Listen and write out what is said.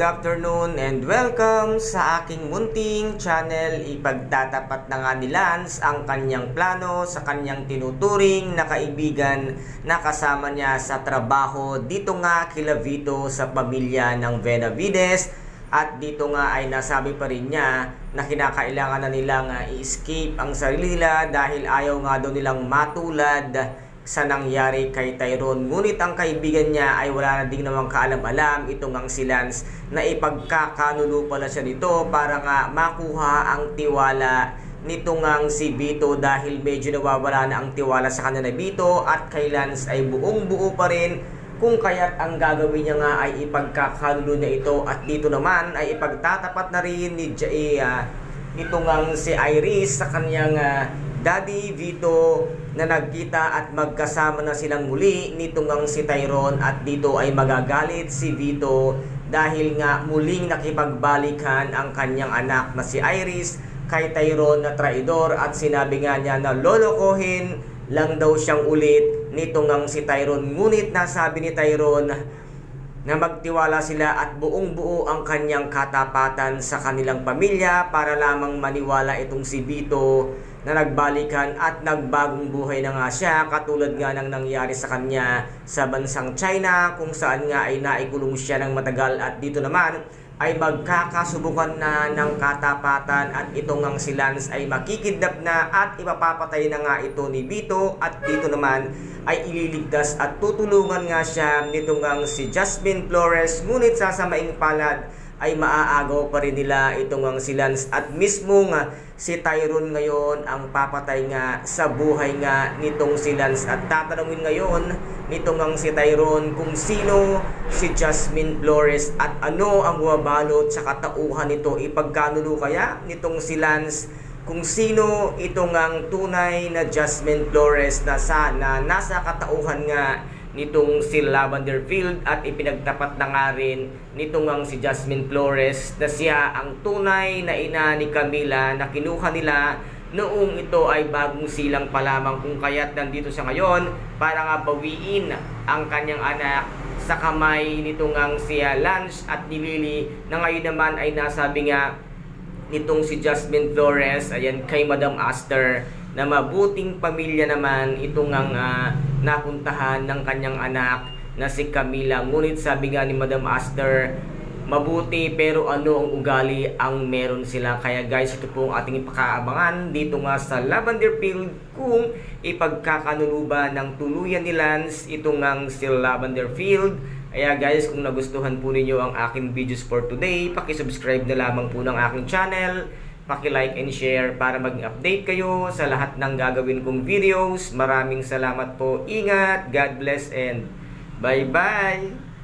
afternoon and welcome sa aking munting channel. Ipagtatapat na nga ni Lance ang kanyang plano sa kanyang tinuturing na kaibigan na kasama niya sa trabaho dito nga kila Vito sa pamilya ng Benavides. At dito nga ay nasabi pa rin niya na kinakailangan na nilang i-escape ang sarili nila dahil ayaw nga daw nilang matulad sa nangyari kay Tyrone. Ngunit ang kaibigan niya ay wala na din namang kaalam-alam itong ang si Lance na ipagkakanulo pala siya nito para nga makuha ang tiwala nitong ang si Vito dahil medyo nawawala na ang tiwala sa kanya na Vito at kay Lance ay buong buo pa rin kung kaya't ang gagawin niya nga ay ipagkakanulo niya ito at dito naman ay ipagtatapat na rin ni itong ang si Iris sa kanyang Daddy Vito na nagkita at magkasama na silang muli nitong ang si Tyrone at dito ay magagalit si Vito dahil nga muling nakipagbalikan ang kanyang anak na si Iris kay Tyrone na traidor at sinabi nga niya na lolokohin lang daw siyang ulit nitong ang si Tyrone. Ngunit nasabi ni Tyrone na magtiwala sila at buong buo ang kanyang katapatan sa kanilang pamilya para lamang maniwala itong si Vito na nagbalikan at nagbagong buhay na nga siya katulad nga ng nangyari sa kanya sa bansang China kung saan nga ay naikulong siya ng matagal at dito naman ay magkakasubukan na ng katapatan at itong ang si Lance ay makikidnap na at ipapapatay na nga ito ni Vito at dito naman ay ililigtas at tutulungan nga siya nitong ang si Jasmine Flores. Ngunit sasamaing palad ay maaagaw pa rin nila itong ang si Lance at mismo nga si Tyrone ngayon ang papatay nga sa buhay nga nitong si Lance at tatanungin ngayon nitong ang si Tyrone kung sino si Jasmine Flores at ano ang bumabalot sa katauhan nito. Ipagkanulo kaya nitong si Lance kung sino itong ang tunay na Jasmine Flores na nasa katauhan nga nitong si Lavender Field at ipinagtapat na nga rin nitong ang si Jasmine Flores na siya ang tunay na ina ni Camila na kinuha nila noong ito ay bagong silang pa lamang kung kaya't nandito siya ngayon para nga bawiin ang kanyang anak sa kamay nitong ang si Lance at ni Lily na ngayon naman ay nasabi nga nitong si Jasmine Flores ayan kay Madam Aster na mabuting pamilya naman itong ang napuntahan ng kanyang anak na si Camila. Ngunit sabi nga ni Madam Aster, mabuti pero ano ang ugali ang meron sila. Kaya guys, ito po ang ating ipakaabangan dito nga sa Lavender Field kung ipagkakanunuba ng tuluyan ni Lance itong ang si Lavender Field. Kaya guys, kung nagustuhan po ninyo ang aking videos for today, paki-subscribe na lamang po ng aking channel. Paki-like and share para maging update kayo sa lahat ng gagawin kong videos. Maraming salamat po. Ingat, God bless and bye-bye!